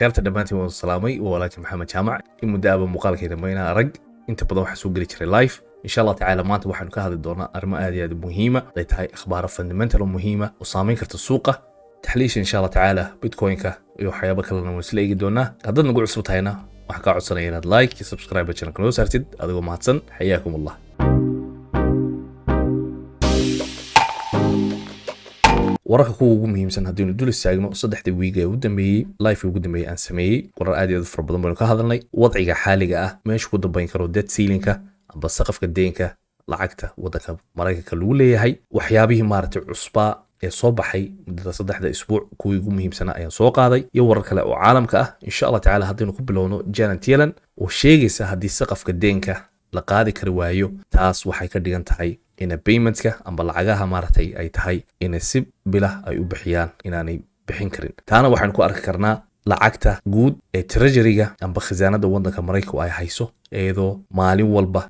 qaybta dhammaantiin waan salaamay waa walaalkii maxamed jaamac in muddo aba muuqaalkayda mayna arag inta badan waxaa soo geli jiray live insha allah tacaala maanta waxaanu ka hadli doonaa arrimo aad iyo aad muhiima ay tahay akhbaaro fundamental muhiima oo saameyn karta suuqa taxliisha insha allah tacaala bitcoin-ka iyo waxyaabo kalena waan isla eegi doonaa haddaad nagu cusub tahayna waxaan kaa codsanaya inaad like iyo subscribe channelka noo saartid adigoo mahadsan xayaakum allah wararka kuwa ugu muhiimsan haddiinu dul istaagno saddexdii wiig ee ugu dambeeyey live ugu dambeeyey aan sameeyey qorar aad iyo aad fara badan baynu ka hadalnay wadciga xaaliga ah meesha ku dambayn karo debt ceiling-ka amba saqafka deenka lacagta waddanka maraykanka lagu leeyahay waxyaabihii maaragtay cusbaa ee soo baxay muddada saddexda isbuuc kuwii ugu muhiimsanaa ayaan soo qaaday iyo warar kale oo caalamka ah insha allah tacaala haddaynu ku bilowno Janet Yellen oo sheegaysa haddii saqafka deenka la qaadi kari waayo taas waxay ka dhigan tahay in paymentka amba lacagaha maaragtay ay tahay in si bilah ay u bixiyaan inaanay bixin karin taana waxaan ku arki karnaa lacagta guud ee treasury-ga amba khisaanada waddanka Mareykanka ay hayso iyadoo maalin walba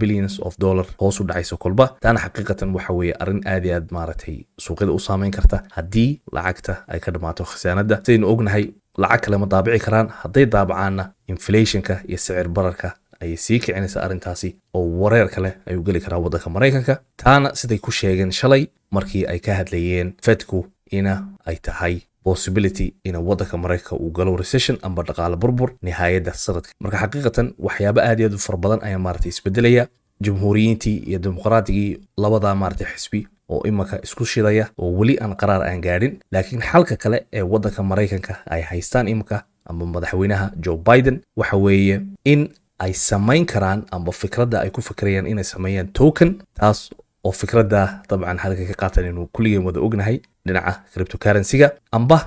billions of dollar hoos u dhacayso kolba taana xaqiiqatan waxa weeye arrin aad iyo aad maaragtay suuqyada u saameyn karta haddii lacagta ay ka dhamaato khisaanada sidaynu ognahay lacag kale ma daabici karaan hadday daabacaanna inflationka iyo sicir bararka ay sii kicinaysa arrintaasi oo wareer kale ay u geli karaa waddanka Mareykanka taana siday ku sheegeen shalay markii ay ka hadlayeen Fedku ina ay tahay possibility in waddanka Mareykanka uu galo recession amba dhaqaale burbur nihaayada sanadka marka xaqiiqatan waxyaabo aad iyo aad u fara badan ayaa maaragtay isbedelaya jumhuuriyiintii iyo dimuqraadiyadii labada maaragtay xisbi oo imaka isku shidaya oo weli aan qaraar aan gaadhin laakiin xalka kale ee waddanka Mareykanka ay haystaan imaka amba madaxweynaha Joe Biden waxa weeye in ay samayn karaan amba fikradda ay ku fikirayaan inay sameeyaan token taas oo fikradda dabcan halka ka qaatan inuu kulligeen wada ognahay dhinaca cryptocurrency-ga amba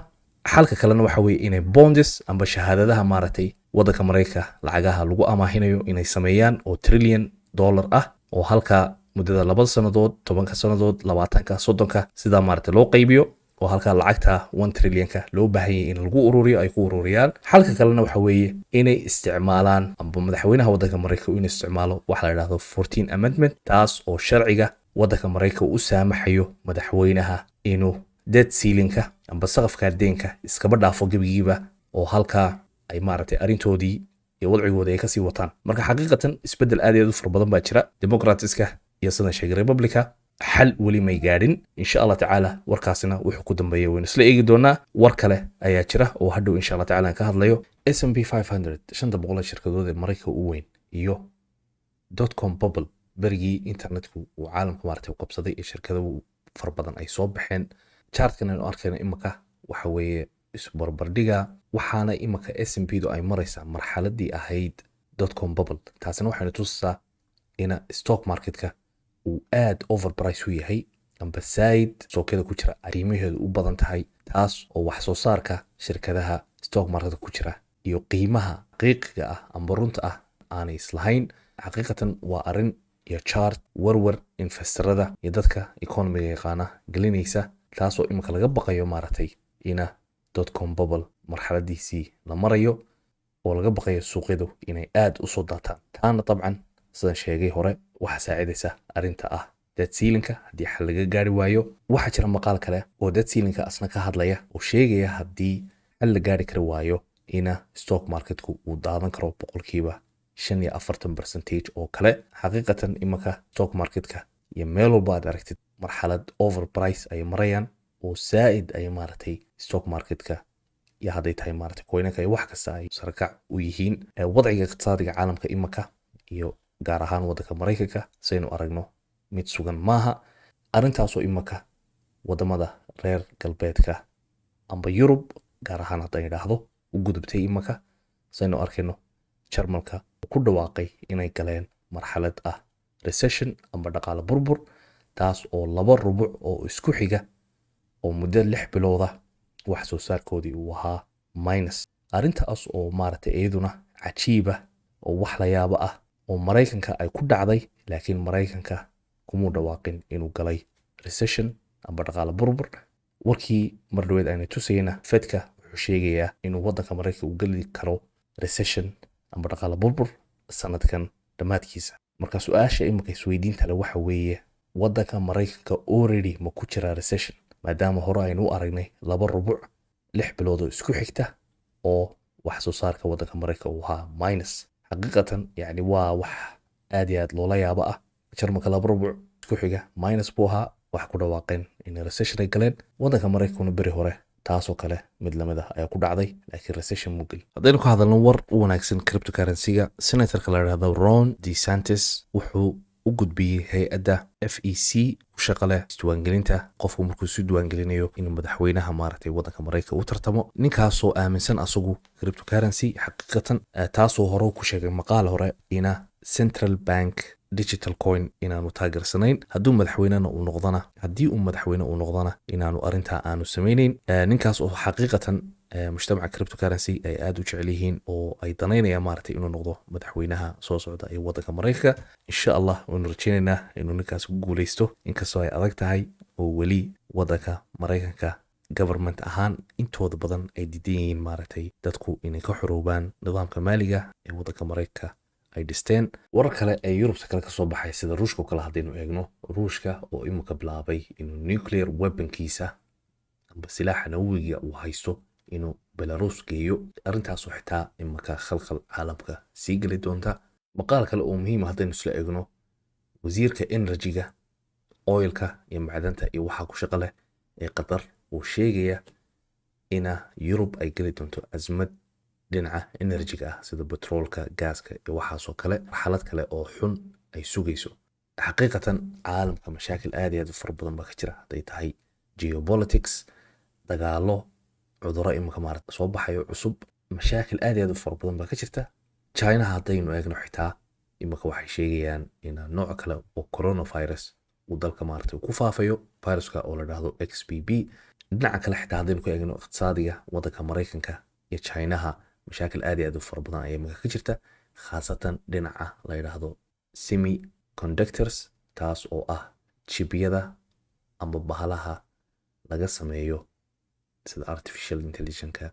xalka kalena waxa weeye inay bonds amba shahaadadaha maaragtay waddanka Mareykanka lacagaha lagu amaahinayo inay sameeyaan oo trillion dollar ah oo halka muddada 2 sanadood 10 sanadood 20 30 sida maaragtay loo qaybiyo oo halka lacagta 1 trillion-ka loo baahayay in lagu ururiyo ay ku ururiyaan xalka kalena waxa weeye inay isticmaalaan amba madaxweynaha waddanka Mareykanka inuu isticmaalo waxa la yiraahdo 14th amendment taas oo sharciga waddanka Mareykanka u saamaxayo madaxweynaha inuu debt ceiling-ka amba saqafka deenka iskaba dhaafo gabigiiba oo halka ay maaragtay arintoodii iyo wadcigooda ay ka sii wataan marka xaqiiqatan isbedel aad iyo aad u fara badan baa jira Democrats-ka iyo sida sheegay Republica xal wali may gaadhin insha Allah tacaala warkaasina wuxuu ku dambeeyay waynu isla eegi doonaa war kale ayaa jira oo hadhow insha Allah tacaala ka hadlayo S&P 500 500 shirkadood ee Mareykanka u weyn iyo .com bubble berigii internetku uu caalamka maaragtay u qabsaday ee shirkado far badan ay soo baxeen chartkan aynu arkayna imaka waxa weeye isbarbardhiga waxaana imaka S&P-du ay maraysaa marxaladii ahayd .com bubble taasina waxayna tusaa in stock marketka uu aad overprice u yahay amba side suuqyada ku jira qiimaheedu u badan tahay taas oo wax soo saarka shirkadaha stock marketka ku jira iyo qiimaha xaqiiqiga ah amba runta ah aanay islahayn xaqiiqatan waa arrin iyo chart warwar investorada iyo dadka economiga yaqaana gelinaysa taas oo imika laga baqayo maaragtay ina .com bubble marxaladiisii la marayo oo laga baqayo suuqyadu inay aad u soo daataan taana dabcan sidaan sheegay hore waxa saacidaysa arinta ah debt ceiling-ka haddii xal laga gaari waayo waxa jira maqaal kale oo debt ceiling-ka asna ka hadlaya oo sheegaya haddii xal la gaari kari waayo ina stock marketku uu daadan karo boqolkiiba 45% oo kale xaqiiqatan imaka stock marketka iyo meel walba aad aragtid marxalad overprice ay marayaan oo saaid ay maaragtay stock marketka iyo hadday tahay maaragtay coinka iyo wax kasta ay sarkac u yihiin wadciga iqtisaadiga caalamka imaka iyo gaar ahaan waddanka Mareykanka saynu aragno mid sugan maaha arrintaas oo imaka wadamada reer galbeedka amba Yurub gaar ahaan haddii yiraahdo u gudubtay imaka saynu arkayno Jarmalka ku dhawaaqay inay galeen marxalad ah recession amba dhaqaale burbur taas oo 2 rubuc oo isku xiga oo muddo 6 bilooda wax soo saarkoodii uu ahaa minus arrintaas oo maaragtay iyaduna cajiiba oo wax la yaabo ah oo Mareykanka ay ku dhacday laakiin Mareykanka kuma dhawaaqin inuu galay recession amba dhaqaale burbur warkii mardhoweed ayna tusayna Fedka wuxuu sheegayaa inuu waddanka Mareykanka uu gali karo recession amba dhaqaale burbur sanadkan dhamaadkiisa marka su'aasha imika isweydiinta leh waxa weeye waddanka Mareykanka already ma ku jira recession maadaama hore aynu aragnay 2 rubuc 6 bilood oo isku xigta oo wax soo saarka waddanka maraykanka uu ahaa minus. xaqiiqatan yani waa wax aad iyo aad loola yaabo ah. jarmalka laba rubuc isku xiga minus buu ahaa, wax ku dhawaaqeen inay recession ay galeen. waddanka maraykankuna beri hore taasoo kale mid lamid ah ayaa ku dhacday, laakiin recession muu gelin. haddaynu ka hadalno war u wanaagsan cryptocurrency-ga, senatorka la yidhahdo Ron DeSantis wuxuu u gudbiyey hay-adda FEC u shaqa leh isdiiwaangelinta qofku markuu isu diiwaangelinayo inuu madaxweynaha maaragtay waddanka maraykanka u tartamo. ninkaasoo aaminsan asagu cryptocurrency xaqiiqatan, taasoo hore ku sheegay maqaal hore ina central bank digital coin inaanu taageersanayn, haddii uu madaxweyne uu noqdana inaanu arintaa aanu samaynayn. ninkaas oo xaqiiqatan mujtamaca cryptocurrency ay aad u jecel yihiin oo ay danaynayaan maaragtay inuu noqdo madaxweynaha soo socda ee waddanka maraykanka. insha allah waynu rajaynaynaa inuu ninkaas ku guuleysto, inkastoo ay adag tahay oo weli waddanka maraykanka government ahaan intooda badan ay diidan yihiin maaragtay dadku inay ka xoroobaan nidaamka maaliga ee waddanka maraykanka ay dhisteen. warar kale ee yurubta kale kasoo baxay sida ruushka oo kale haddaynu eegno, ruushka oo imika bilaabay inuu nuclear weaponkiisa amba silaaxa nawowiga uu haysto inuu belarus geeyo, arrintaasoo xitaa imika khalkhal caalamka sii geli doonta. maqaal kale oo muhiima haddaynu isla eegno, wasiirka enerjiga oilka iyo macdanta iyo waxaa ku shaqo leh ee qatar uu sheegaya ina yurub ay geli doonto azmad dhinaca enerjiga ah sida betroolka, gaaska iyo waxaasoo kale, xaalad kale oo xun ay sugayso. xaqiiqatan caalamka mashaakil aad iyo aad u fara badan baa ka jira, hadday tahay geopolitics, dagaalo, cudurro imika maaragta soo baxayo cusub, mashaakil aad iyo aad u fara badan baa ka jirta. china haddaynu eegno xitaa imika waxay sheegayaan in nooc kale oo coronavirus uu dalka maaragtay ku faafayo, viruska oo la dhahdo XBB. dhinaca kale xitaa haddaynu ku eegno iqtisaadiga waddanka maraykanka iyo chinaha, mashaakil aad iyo aad u fara badan ayaa imika ka jirta, khaasatan dhinaca la yidhaahdo semiconductors, taas oo ah jibiyada amba bahalaha laga sameeyo sida artificial intelligence-ka,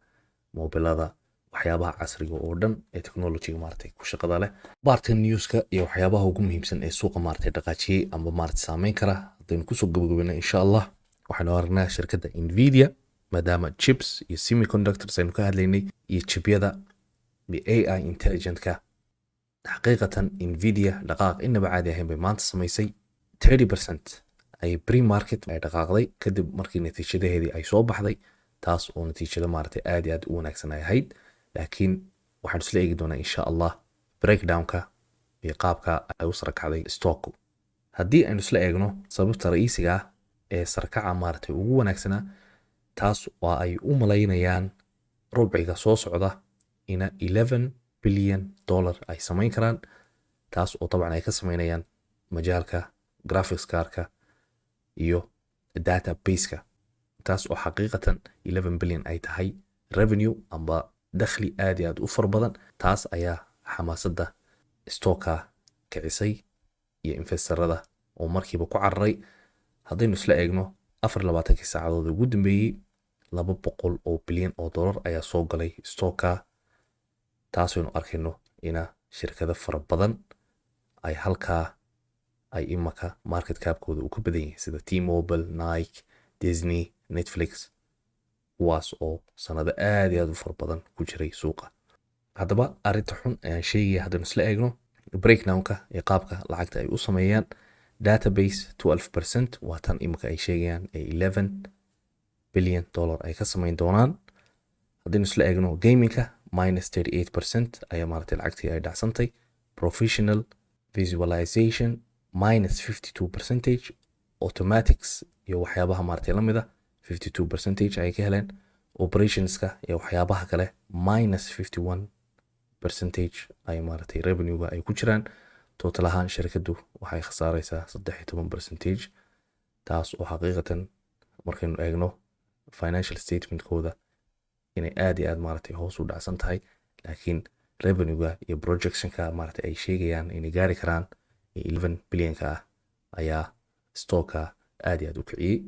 mobilada, waxyaabaha casriga oo dhan ee technology-ga maaragtay ku shaqada leh. bartan newska iyo waxyaabaha ugu muhiimsan ee suuqa maaragtay dhaqaajiyey amba maaragtay saameyn kara haddaynu kusoo gabagabayna insha allah, waxaynu aragnaa shirkadda Nvidia maadaama chips iyo semiconductors aynu ka hadlaynay iyo chibyada iyo AI intelligent-ka. xaqiiqatan Nvidia dhaqaaq inaba caadi ahayn bay maanta samaysay 30% ay pre-market ay dhaqaaqday kadib markii natiijadaheedii ay soo baxday, taas oo natiijada maaragtay aad iyo aad u wanaagsan ay ahayd. laakiin waxaan isla eegi doonaa insha allah breakdownka iyo qaabka ay u sarakacday stock. haddii aynu isla eegno sababta ra'iisiga ah ee sarakaca maaragtay ugu wanaagsanaa, taas waa ay u malaynayaan rubciga soo socda ina $11 billion ay samayn karaan, taas oo dabcan ay ka samaynayaan majaalka graphics cardka iyo database-ka, taas oo xaqiiqatan 11 billion ay tahay revenue amba dakhli aad iyo aad u far badan. taas ayaa xamaasadda stocka kicisay iyo investorada oo markiiba ku cararay. haddaynu isla eegno 24 saacadood ugu dambeeyey $200 bilyan ayaa soo galay stocka, taasaynu arkayno ina shirkado fara badan ay halkaa ay imaka market capkooda uu ka badan yahay sida T-Mobile, Nike, Disney, Netflix, kuwaas oo sanado aad iyo aad u fara badan ku jiray suuqa. haddaba arrinta xun ayaan sheegaya haddaynu isla eegno breakdownka iyo qaabka lacagta ay u sameeyaan. database 12% waa tan imika ay sheegayaan ee $11 billion ay ka samayn doonaan. haddaynu isla eegno gamingka -38% ayaa maaragtay lacagtii ay dhacsantay. professional visualization -52%, automatics iyo waxyaabaha maaragtay la mida 52% ay ka heleen. operationska iyo waxyaabaha kale -51% ay maaragtay revenue-ga ay ku jiraan. total ahaan shirkaddu waxay khasaaraysaa 13%, taas oo xaqiiqatan markaynu eegno financial statement-kooda inay aad iyo aad maaragtay hoos u dhacsan tahay, laakiin revenue-ga iyo projection-ka maaragtay ay sheegayaan inay gaari karaan $11 bilyan ayaa stocka aad iyo aad u kiciyey.